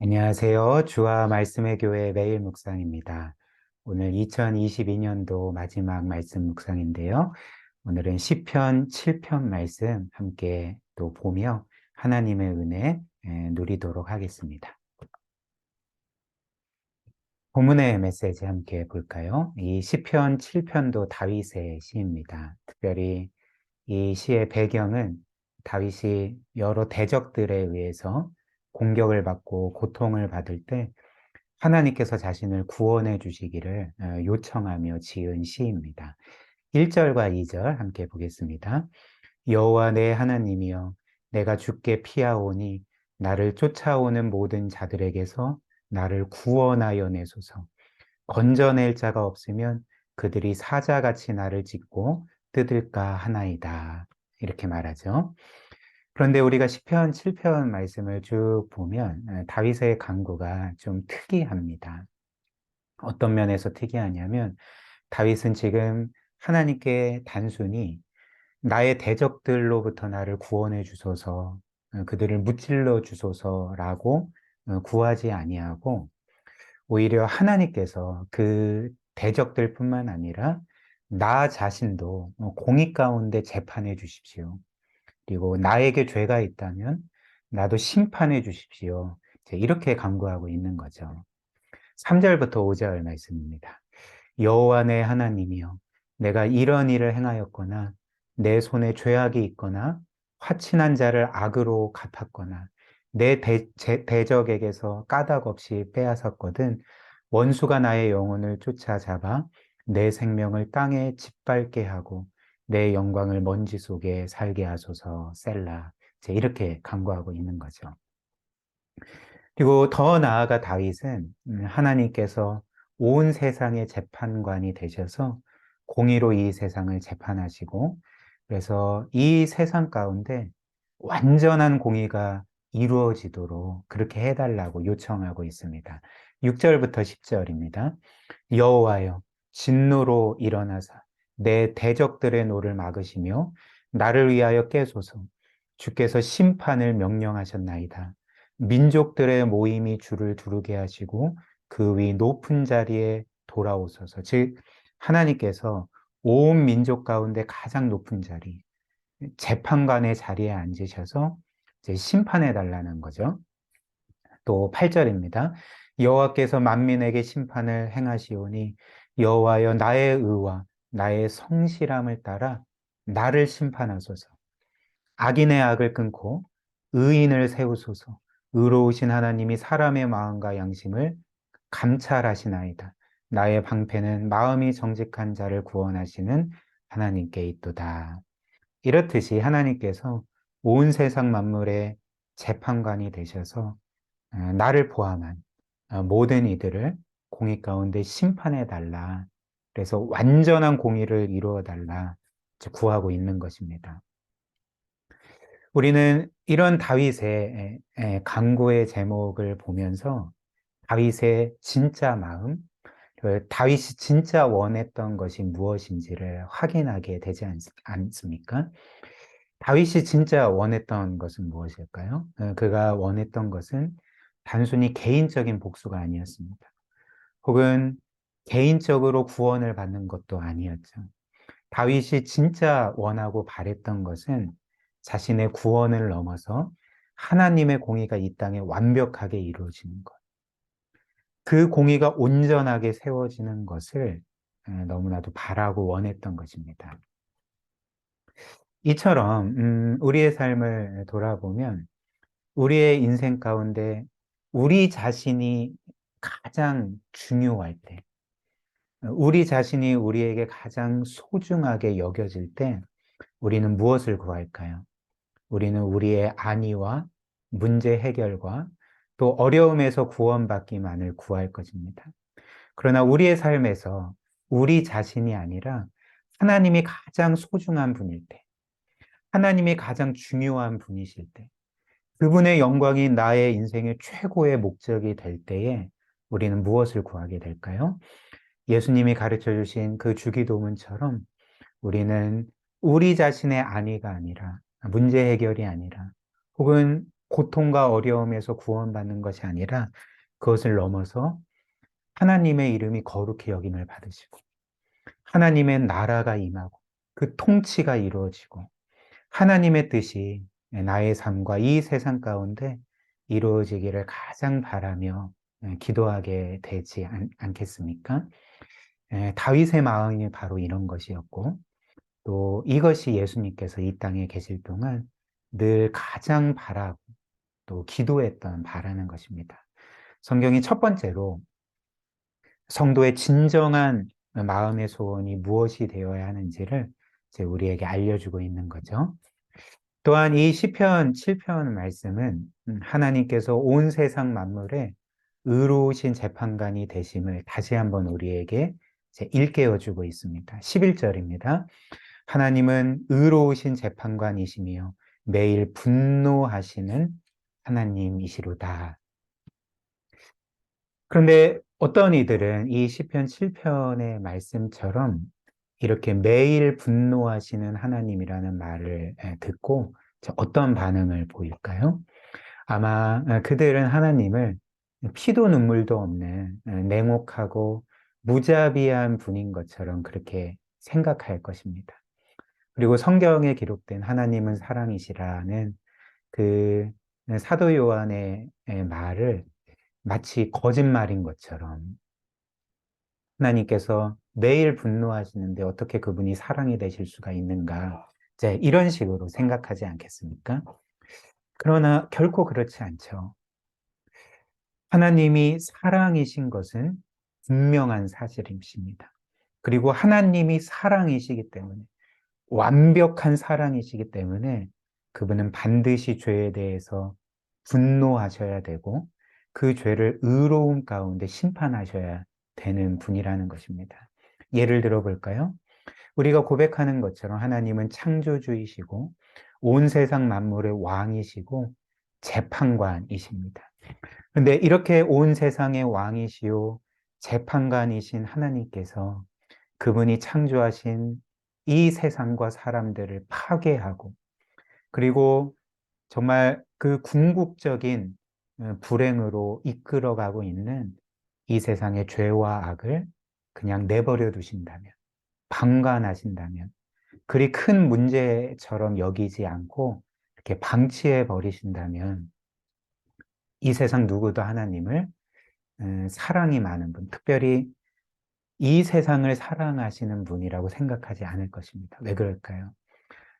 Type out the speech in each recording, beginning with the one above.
안녕하세요. 주와 말씀의 교회 매일 묵상입니다. 오늘 2022년도 마지막 말씀 묵상인데요. 오늘은 시편 7편 말씀 함께 또 보며 하나님의 은혜 누리도록 하겠습니다. 본문의 메시지 함께 볼까요? 이 시편 7편도 다윗의 시입니다. 특별히 이 시의 배경은 다윗이 여러 대적들에 의해서 공격을 받고 고통을 받을 때 하나님께서 자신을 구원해 주시기를 요청하며 지은 시입니다. 1절과 2절 함께 보겠습니다. 여호와 내 하나님이여 내가 주께 피하오니 나를 쫓아오는 모든 자들에게서 나를 구원하여 내소서. 건져낼 자가 없으면 그들이 사자같이 나를 찢고 뜯을까 하나이다. 이렇게 말하죠. 그런데 우리가 시편 7편 말씀을 쭉 보면 다윗의 간구가 좀 특이합니다. 어떤 면에서 특이하냐면 다윗은 지금 하나님께 단순히 나의 대적들로부터 나를 구원해 주소서, 그들을 무찔러 주소서라고 구하지 아니하고 오히려 하나님께서 그 대적들뿐만 아니라 나 자신도 공의 가운데 재판해 주십시오. 그리고 나에게 죄가 있다면 나도 심판해 주십시오. 이렇게 간구하고 있는 거죠. 3절부터 5절 말씀입니다. 여호와 내 하나님이여 내가 이런 일을 행하였거나 내 손에 죄악이 있거나 화친한 자를 악으로 갚았거나 내 대적에게서 까닭 없이 빼앗았거든 원수가 나의 영혼을 쫓아잡아 내 생명을 땅에 짓밟게 하고 내 영광을 먼지 속에 살게 하소서 셀라. 이렇게 간구하고 있는 거죠. 그리고 더 나아가 다윗은 하나님께서 온 세상의 재판관이 되셔서 공의로 이 세상을 재판하시고 그래서 이 세상 가운데 완전한 공의가 이루어지도록 그렇게 해달라고 요청하고 있습니다. 6절부터 10절입니다. 여호와여 진노로 일어나사 내 대적들의 노를 막으시며 나를 위하여 깨소서. 주께서 심판을 명령하셨나이다. 민족들의 모임이 주를 두르게 하시고 그 위 높은 자리에 돌아오소서. 즉 하나님께서 온 민족 가운데 가장 높은 자리, 재판관의 자리에 앉으셔서 이제 심판해 달라는 거죠. 또 8절입니다. 여호와께서 만민에게 심판을 행하시오니 여호와여 나의 의와 나의 성실함을 따라 나를 심판하소서. 악인의 악을 끊고 의인을 세우소서. 의로우신 하나님이 사람의 마음과 양심을 감찰하시나이다. 나의 방패는 마음이 정직한 자를 구원하시는 하나님께 있도다. 이렇듯이 하나님께서 온 세상 만물의 재판관이 되셔서 나를 포함한 모든 이들을 공의 가운데 심판해 달라. 그래서 완전한 공의를 이루어 달라 구하고 있는 것입니다. 우리는 이런 다윗의 간구의 제목을 보면서 다윗의 진짜 마음, 다윗이 진짜 원했던 것이 무엇인지를 확인하게 되지 않습니까? 다윗이 진짜 원했던 것은 무엇일까요? 그가 원했던 것은 단순히 개인적인 복수가 아니었습니다. 혹은 개인적으로 구원을 받는 것도 아니었죠. 다윗이 진짜 원하고 바랬던 것은 자신의 구원을 넘어서 하나님의 공의가 이 땅에 완벽하게 이루어지는 것. 그 공의가 온전하게 세워지는 것을 너무나도 바라고 원했던 것입니다. 이처럼 우리의 삶을 돌아보면 우리의 인생 가운데 우리 자신이 가장 중요할 때, 우리 자신이 우리에게 가장 소중하게 여겨질 때 우리는 무엇을 구할까요? 우리는 우리의 안위와 문제 해결과 또 어려움에서 구원받기만을 구할 것입니다. 그러나 우리의 삶에서 우리 자신이 아니라 하나님이 가장 소중한 분일 때, 하나님이 가장 중요한 분이실 때, 그분의 영광이 나의 인생의 최고의 목적이 될 때에 우리는 무엇을 구하게 될까요? 예수님이 가르쳐 주신 그 주기도문처럼 우리는 우리 자신의 안위가 아니라 문제 해결이 아니라 혹은 고통과 어려움에서 구원받는 것이 아니라 그것을 넘어서 하나님의 이름이 거룩히 여김을 받으시고 하나님의 나라가 임하고 그 통치가 이루어지고 하나님의 뜻이 나의 삶과 이 세상 가운데 이루어지기를 가장 바라며 기도하게 되지 않겠습니까? 다윗의 마음이 바로 이런 것이었고 또 이것이 예수님께서 이 땅에 계실 동안 늘 가장 바라고 또 기도했던 바라는 것입니다. 성경이 첫 번째로 성도의 진정한 마음의 소원이 무엇이 되어야 하는지를 이제 우리에게 알려주고 있는 거죠. 또한 이 시편 7편 말씀은 하나님께서 온 세상 만물에 의로우신 재판관이 되심을 다시 한번 우리에게 이제 일깨워 주고 있습니다. 11절입니다. 하나님은 의로우신 재판관이시며 매일 분노하시는 하나님이시로다. 그런데 어떤 이들은 이 시편 7편의 말씀처럼 이렇게 매일 분노하시는 하나님이라는 말을 듣고 어떤 반응을 보일까요? 아마 그들은 하나님을 피도 눈물도 없는 냉혹하고 무자비한 분인 것처럼 그렇게 생각할 것입니다. 그리고 성경에 기록된 하나님은 사랑이시라는 그 사도 요한의 말을 마치 거짓말인 것처럼 하나님께서 매일 분노하시는데 어떻게 그분이 사랑이 되실 수가 있는가? 이제 이런 식으로 생각하지 않겠습니까? 그러나 결코 그렇지 않죠. 하나님이 사랑이신 것은 분명한 사실입니다. 그리고 하나님이 사랑이시기 때문에 완벽한 사랑이시기 때문에 그분은 반드시 죄에 대해서 분노하셔야 되고 그 죄를 의로움 가운데 심판하셔야 되는 분이라는 것입니다. 예를 들어 볼까요? 우리가 고백하는 것처럼 하나님은 창조주이시고 온 세상 만물의 왕이시고 재판관이십니다. 그런데 이렇게 온 세상의 왕이시요 재판관이신 하나님께서 그분이 창조하신 이 세상과 사람들을 파괴하고 그리고 정말 그 궁극적인 불행으로 이끌어가고 있는 이 세상의 죄와 악을 그냥 내버려 두신다면, 방관하신다면, 그리 큰 문제처럼 여기지 않고 이렇게 방치해 버리신다면 이 세상 누구도 하나님을 사랑이 많은 분, 특별히 이 세상을 사랑하시는 분이라고 생각하지 않을 것입니다. 왜 그럴까요?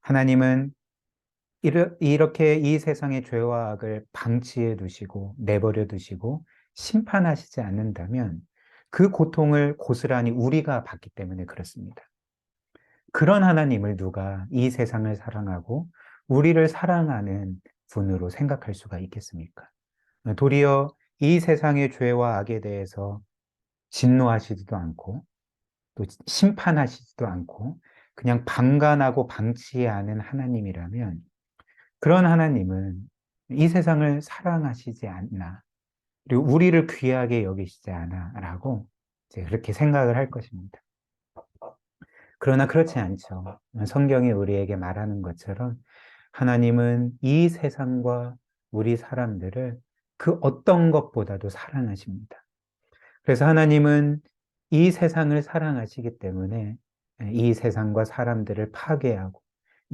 하나님은 이렇게 이 세상의 죄와 악을 방치해 두시고 내버려 두시고 심판하시지 않는다면 그 고통을 고스란히 우리가 받기 때문에 그렇습니다. 그런 하나님을 누가 이 세상을 사랑하고 우리를 사랑하는 분으로 생각할 수가 있겠습니까? 도리어 이 세상의 죄와 악에 대해서 진노하시지도 않고 또 심판하시지도 않고 그냥 방관하고 방치하는 하나님이라면 그런 하나님은 이 세상을 사랑하시지 않나 그리고 우리를 귀하게 여기시지 않아 라고 이제 그렇게 생각을 할 것입니다. 그러나 그렇지 않죠. 성경이 우리에게 말하는 것처럼 하나님은 이 세상과 우리 사람들을 그 어떤 것보다도 사랑하십니다. 그래서 하나님은 이 세상을 사랑하시기 때문에 이 세상과 사람들을 파괴하고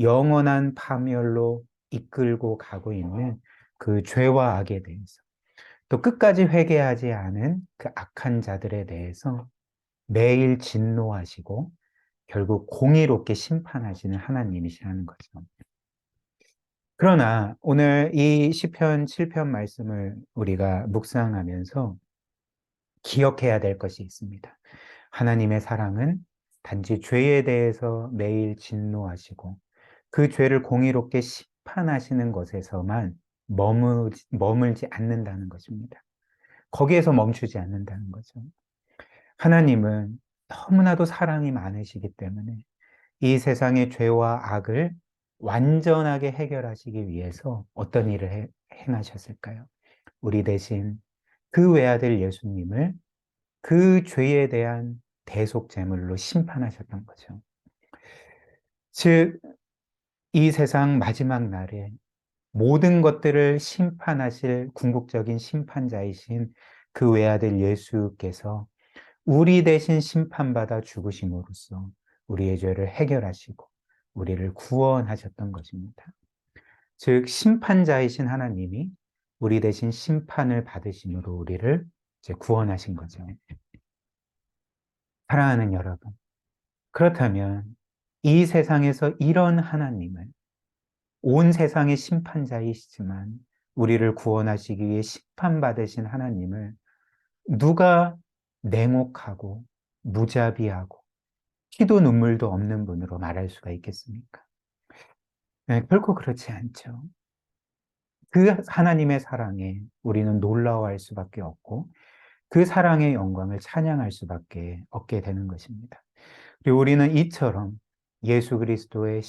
영원한 파멸로 이끌고 가고 있는 그 죄와 악에 대해서 또 끝까지 회개하지 않은 그 악한 자들에 대해서 매일 진노하시고 결국 공의롭게 심판하시는 하나님이시라는 거죠. 그러나 오늘 이 시편 7편 말씀을 우리가 묵상하면서 기억해야 될 것이 있습니다. 하나님의 사랑은 단지 죄에 대해서 매일 진노하시고 그 죄를 공의롭게 심판하시는 것에서만 머물지 않는다는 것입니다. 거기에서 멈추지 않는다는 거죠. 하나님은 너무나도 사랑이 많으시기 때문에 이 세상의 죄와 악을 완전하게 해결하시기 위해서 어떤 일을 행하셨을까요? 우리 대신 그 외아들 예수님을 그 죄에 대한 대속 제물로 심판하셨던 거죠. 즉, 이 세상 마지막 날에 모든 것들을 심판하실 궁극적인 심판자이신 그 외아들 예수께서 우리 대신 심판받아 죽으심으로써 우리의 죄를 해결하시고 우리를 구원하셨던 것입니다. 즉 심판자이신 하나님이 우리 대신 심판을 받으심으로 우리를 이제 구원하신 거죠. 사랑하는 여러분, 그렇다면 이 세상에서 이런 하나님을, 온 세상의 심판자이시지만 우리를 구원하시기 위해 심판받으신 하나님을 누가 냉혹하고 무자비하고 피도 눈물도 없는 분으로 말할 수가 있겠습니까? 네, 결코 그렇지 않죠. 그 하나님의 사랑에 우리는 놀라워할 수밖에 없고 그 사랑의 영광을 찬양할 수밖에 없게 되는 것입니다. 그리고 우리는 이처럼 예수 그리스도의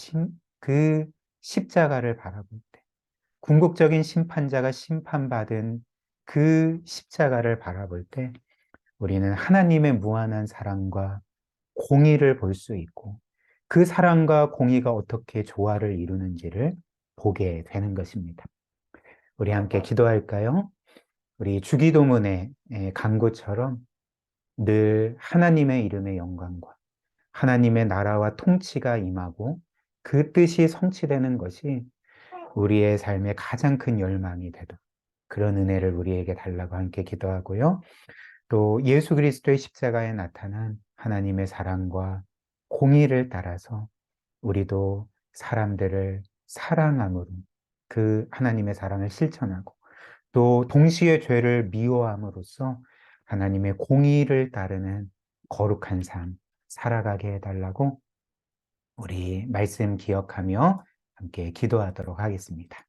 그 십자가를 바라볼 때, 궁극적인 심판자가 심판받은 그 십자가를 바라볼 때 우리는 하나님의 무한한 사랑과 공의를 볼 수 있고 그 사랑과 공의가 어떻게 조화를 이루는지를 보게 되는 것입니다. 우리 함께 기도할까요? 우리 주기도문의 간구처럼 늘 하나님의 이름의 영광과 하나님의 나라와 통치가 임하고 그 뜻이 성취되는 것이 우리의 삶의 가장 큰 열망이 되도록 그런 은혜를 우리에게 달라고 함께 기도하고요. 또 예수 그리스도의 십자가에 나타난 하나님의 사랑과 공의를 따라서 우리도 사람들을 사랑함으로 그 하나님의 사랑을 실천하고 또 동시에 죄를 미워함으로써 하나님의 공의를 따르는 거룩한 삶 살아가게 해달라고 우리 말씀 기억하며 함께 기도하도록 하겠습니다.